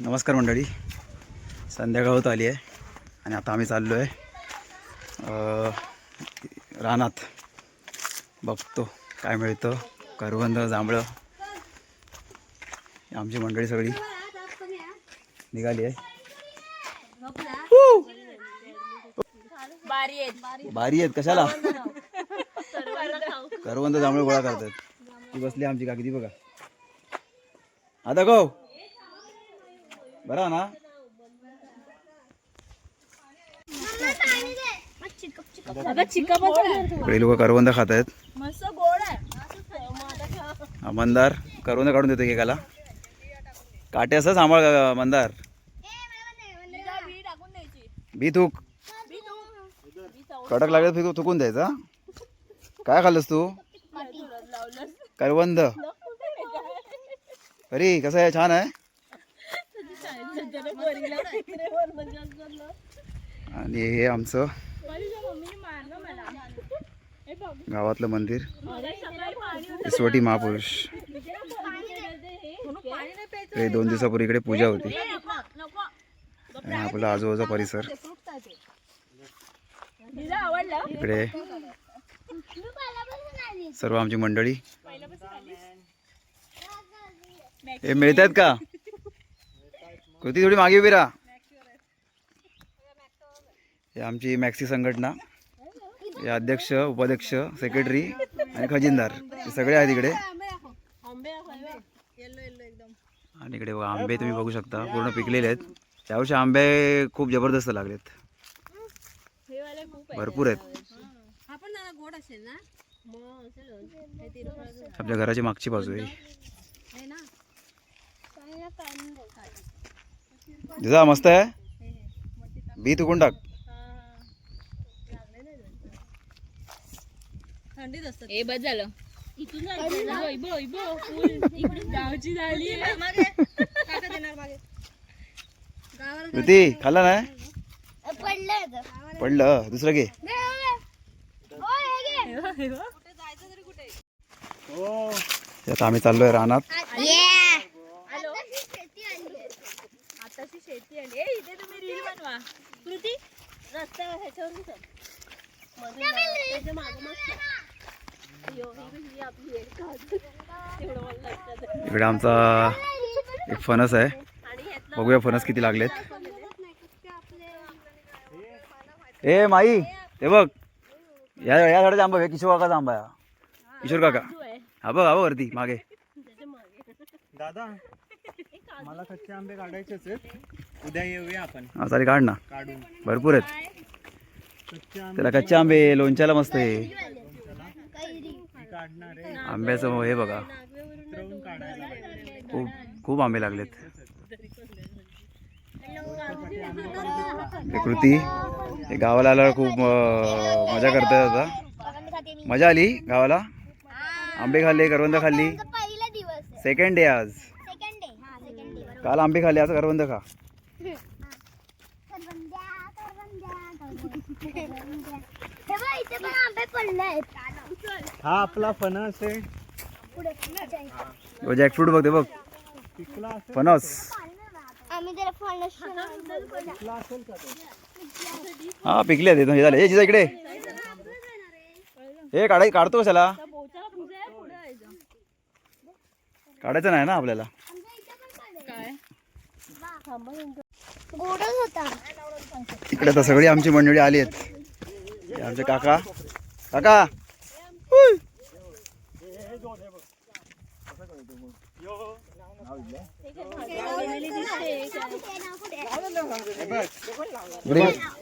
नमस्कार मंडळी, संध्याकाळ होत आली आहे आणि आता आम्ही चाललो आहे रानात. बघतो काय मिळतं. करवंद, जांभळं, आमची मंडळी सगळी निघाली आहे. बारी आहेत कशाला? करवंद जांभळं गोळा करतात. ती बसली आमची काकी, ती बघा. आता गो बरा ना. काही लोक करवंद खात आहेत. मंदार करवंद काढून देतो एकाला. काटे असं सांभाळ मंदार. बी थूक, कडक लागत थुकून द्यायचा. काय खाल्लंस तू? करवंद. अरे कसं आहे? छान आहे. आणि हे आमचं गावातलं मंदिर, इसवटी महापुरुष. हे 2 दिवसापूर्वी इकडे पूजा होती. आणि आपला आजूबाजूचा परिसर इकडे सर्व आमची मंडळी. हे मिळत आहेत का? कृती थोडी मागे उभी राहा. हे आमची मॅक्सी संघटना, हे अध्यक्ष, उपाध्यक्ष, सेक्रेटरी आणि खजिनदार हे सगळे आहेत इकडे. आणि इकडे बघा आंबे तुम्ही बघू शकता, पूर्ण पिकलेले आहेत. त्यावर्षी आंबे खूप जबरदस्त लागलेत, भरपूर आहेत. आपल्या घराची मागची बाजू आहे. जा मस्त आहे. बी तुकून टाक. हे बस झालं. कृती खाल्ला नाही? पडलं. दुसरं घे. आता आम्ही चाललोय रानात. शेती आली इथे. तुम्ही रील बनवा. कृती रस्त्यावर ह्याच्यावर इकडे आमचा एक फणस आहे. बघूया फणस किती लागलेत. ए माई, हे बघ या झाडाचा आंबा आहे. किशोर काकाचा आंबा आहे. किशोर काका हा बघ, हा बघ वरती मागे. दादा मला कच्चे आंबे काढायचेच आहेत. उद्या येऊया आपण. हा चालेल, काढ ना. काढून भरपूर आहेत कच्चे त्याला. कच्चे आंबे लोणच्याला मस्त आहे. काढणार आहे. आंब्याचं हे बघा, उतरवून काढायला पाहिजे. खूप खूप आंबे लागलेत. हे कृती हे गावाला आल्यावर खूप मजा करतात. आता मजा आली गावाला. आंबे खाल्ले, करवंद खाल्ली. सेकंड डे आज. काल आंबे खाल्ले, आज करवंद खा. हा आपला फणस आहे. जॅकफ्रूट बघते बघ. पिकला असेल. फणस हा पिकले आहेत. हे झाले. हे जिजा इकडे. हे काढतो कशाला? काढायचं नाही ना आपल्याला. इकडे तर सगळी आमची मंडळी आली आहेत. आमचे काका काका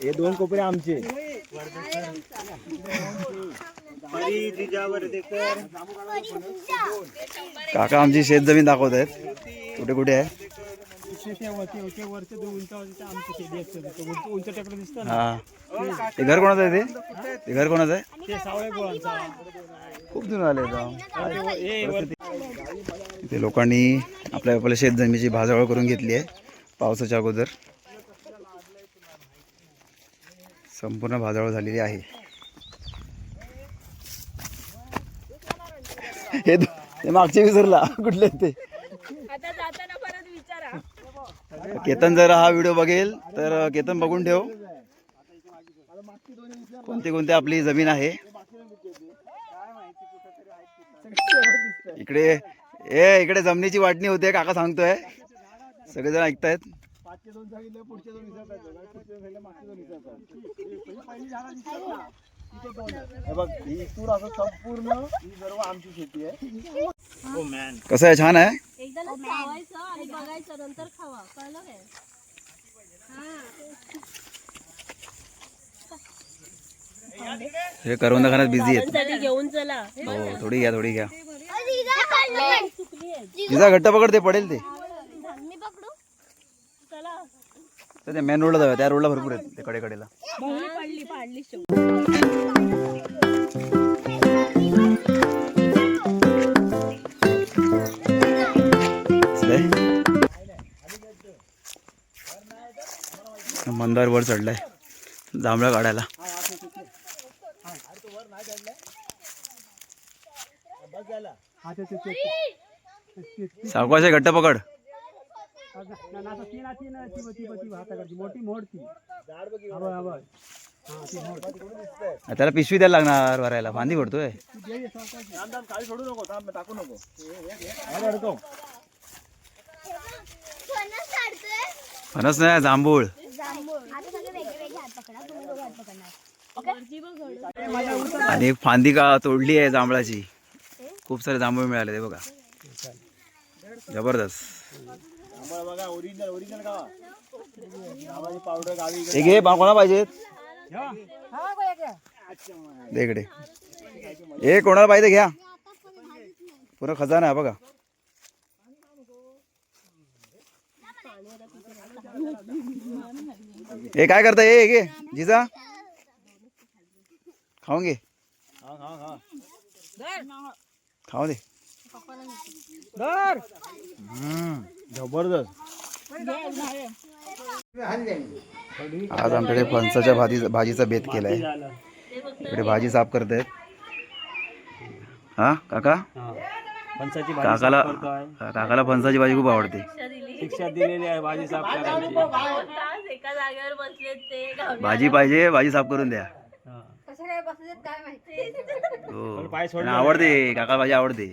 हे 2 कोपरे आमचे. काका आमची शेत जमीन दाखवत आहेत. कुठे कुठे आहे. हा ते घर कोणाचं आहे? ते घर कोणाचं आहे? खूप जुनं आले. ते लोकांनी आपल्या शेत जमिनीची भाजावळ करून घेतली आहे पावसाच्या अगोदर. संपूर्ण भाजावळ झालेली आहे. हे मागचे विसरला कुठले ते. आता जाताना परत विचारा. केतन जर हा व्हिडिओ बघेल तर केतन बघून ठेव कोणती कोणती आपली जमीन आहे. इकडे जमिनीची वाटणी होते काका सांगतोय, सगळेजण ऐकतायत. कसं आहे, छान आहे. एकदा खावायचं आणि बघायचं नंतर खावा, कळलं काय? हे करवंद खाण्यात बिझी आहेत. घेऊन चला. हो, थोडी घ्या थोडी घ्या. चुकली आहे. जिजा घट्ट पकड, ते पडेल ते. मी पकडू चला. तर त्या मेन रोडला जाऊया, त्या रोडला भरपूर आहेत ते कडेकडेला. पाडली मंदार वर चढलाय जांभळा काढायला. सावकाश आहे, घट्ट पकड. त्याला पिशवी द्यायला लागणार भरायला, फांदी भरतोय. फणस नाही, जांभूळ. आणि फांदी का तोडली आहे जांभळाची, खूप सारे जांभूळ मिळाले ते बघा, जबरदस्त. हे घे, कोणा पाहिजेत इकडे. हे कोणाला पाहिजे घ्या, पूर्ण खजाना आहे बघा. हे काय करता, हे घे जिजा, खाऊन घे, खाऊ दे. जबरदस्त. आज आमच्याकडे फणसाच्या भाजीचा बेत केलाय. इकडे भाजी साफ करतायत. हा काका, फणसाची काकाला फणसाची भाजी खूप आवडते. शिक्षा दिलेली आहे भाजी साफ करायची. एका जागेवर बसलेत ते. भाजी पाहिजे, भाजी साफ करून द्या. हो, त्यांना आवडते, काका भाजी आवडते.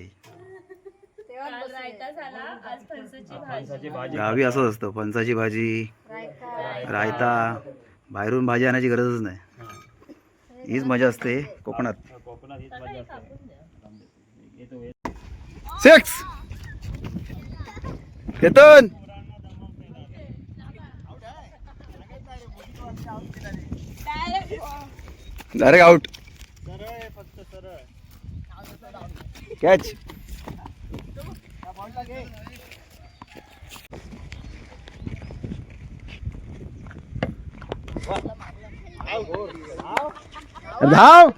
गावी असंच असतं, फणसाची भाजी, रायता. बाहेरून भाजी आणायची गरजच नाही, हीच मजा असते कोकणात. Six Ketan, direct out. Catch. धाव.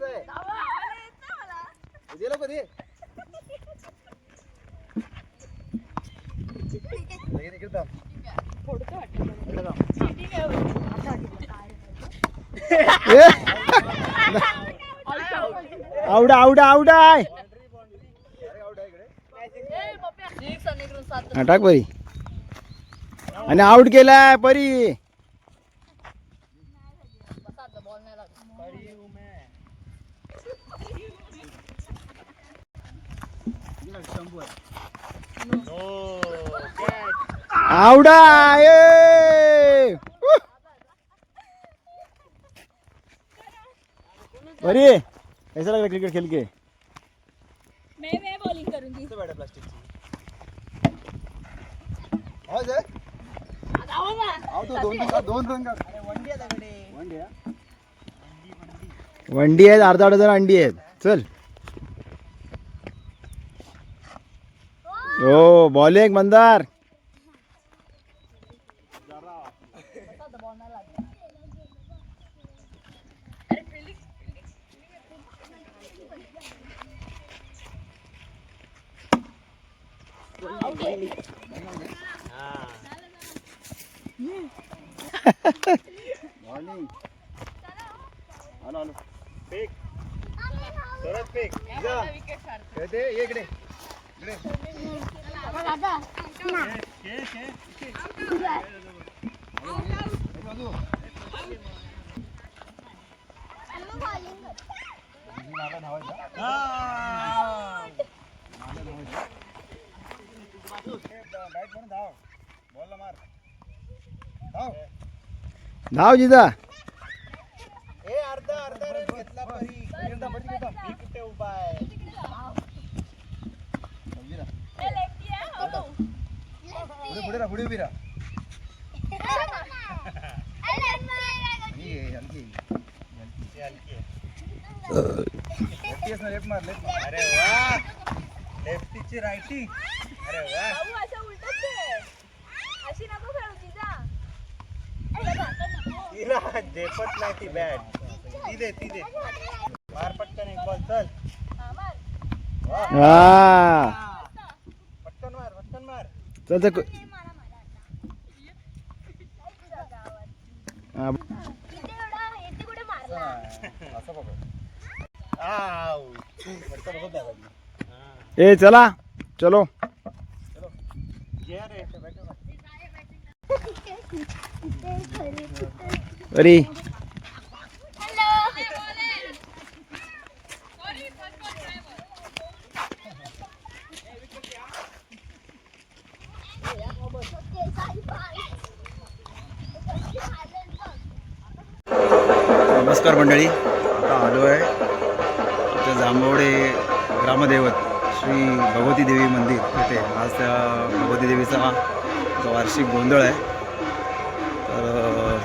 आवडा आवडा आवडाय. टाक परी, आणि आउट केलाय परी. आवडा. परी कैसा लग रहा क्रिकेट खेल के? मैं बॉलिंग करूंगी. वंडी आहेत, अर्धा डझन अंडी आहेत. चल. हो, बॉलिंग मंदार. इकडे धाव जिजा. पुढे उभी राहा. लेफ्ट मार लेफ्ट. अरे वा, लेफ्टीची रायटी. अरे वा, असं उलटच आहे. अशी नको खेळू जिजा. तिला झेपत नाही ती बॅट. ती दे मार पटकन एक बॉल. चल हा पटकन मार. चल चल. हा. असं बघ. आऊ ए चला चलो. अरे नमस्कार मंडळी. आता आलो आहे आमच्या जांभवडे ग्रामदैवत श्री भगवती देवी मंदिर येथे. आज त्या भगवती देवीचा जो वार्षिक गोंधळ आहे. तर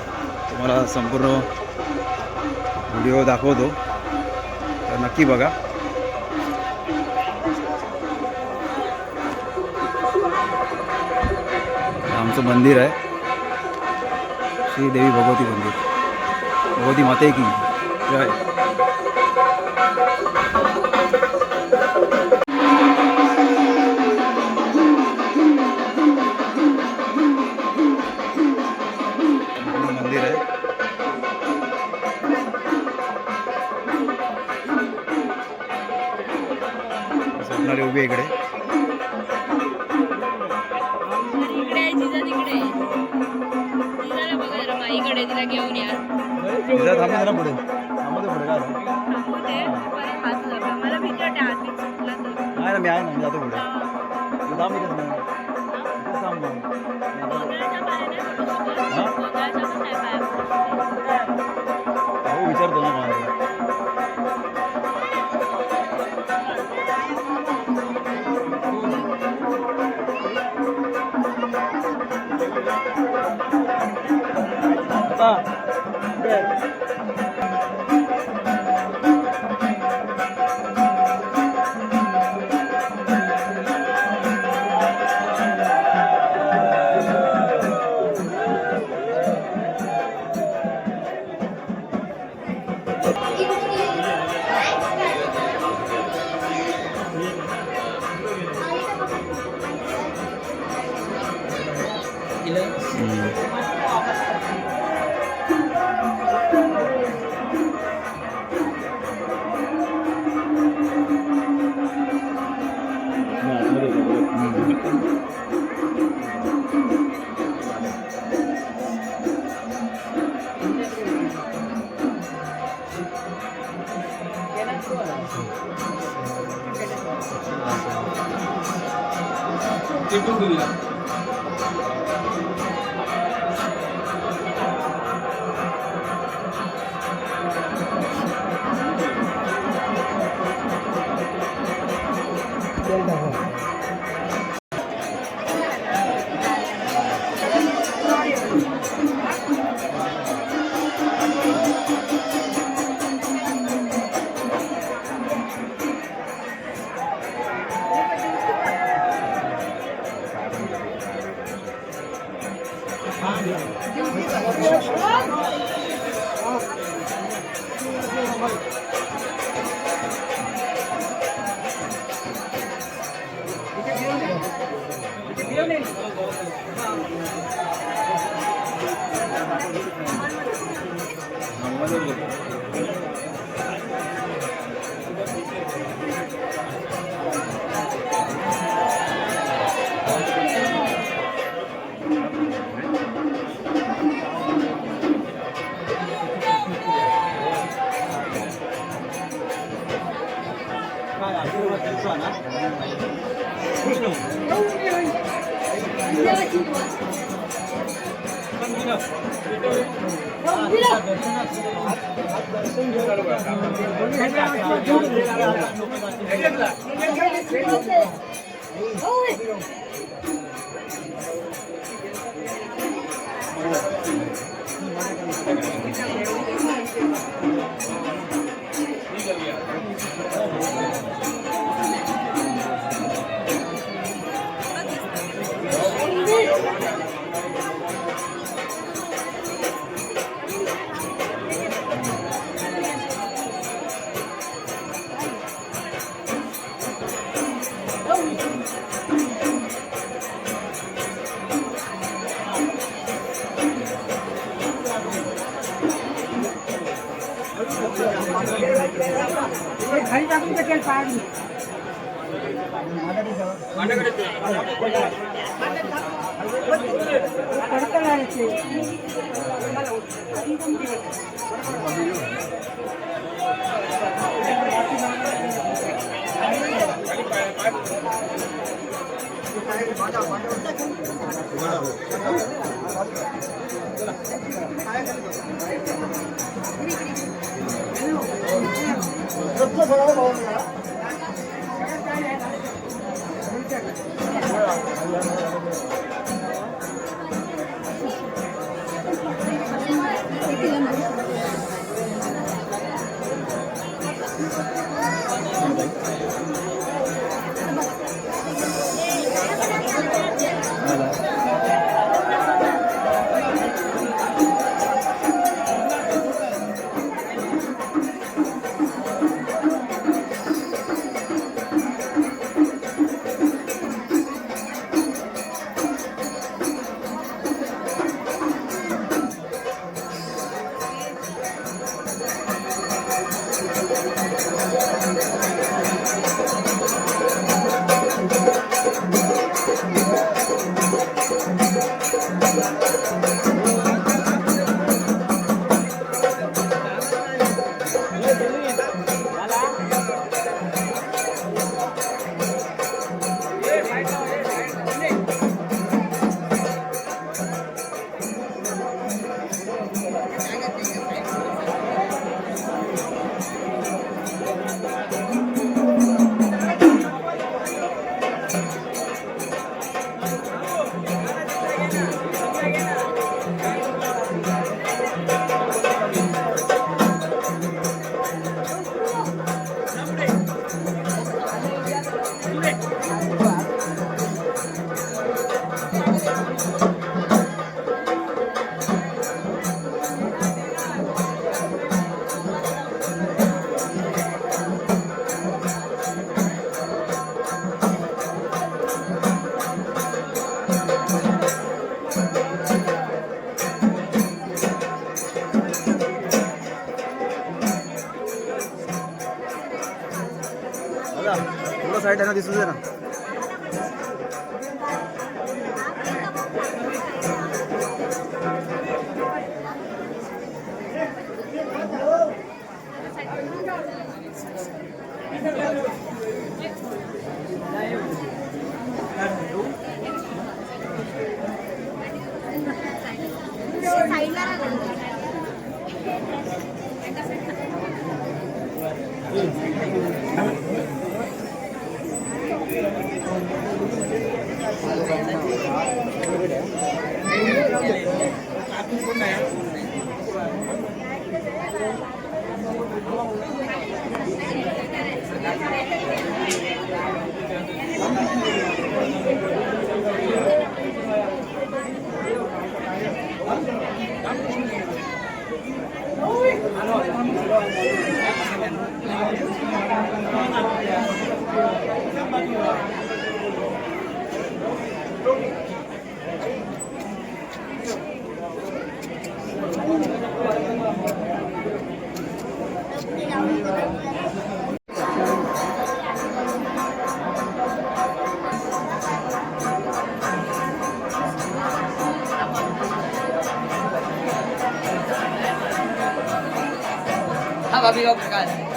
तुम्हाला संपूर्ण व्हिडिओ दाखवतो, तर नक्की बघा. आमचं मंदिर आहे श्री देवी भगवती मंदिर. भगवती माते की जय. मंदिर आहे. स्वप्नाली उभी इकडे. इकडे तिला घेऊन या. तिला थांबू दे ना पुढे. थांबू दे पुढे. काय थांबू दे. परत हात लावा. मला भीती वाटते हात बीत सुटला तर. नाही ना, मी आहे ना, मी जातो पुढे. तू थांब इथेच ना. इथेच थांब मग. गोंधळाच्या पाया नाही पडू शकत. हा? गोंधळाच्या पण नाही पाया पडू शकत. हो विचारतो ना मला. थोडं साईड आहे ना, दिसू दे ना. भाभी का प्रकार है.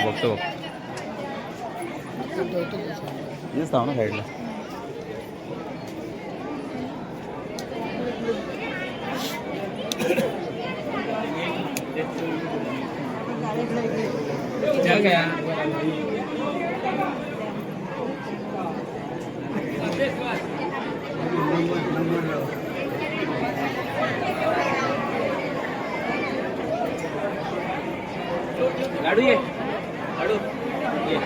बघतो हेच थांब ना साईडला. लाडू ये लाडू ये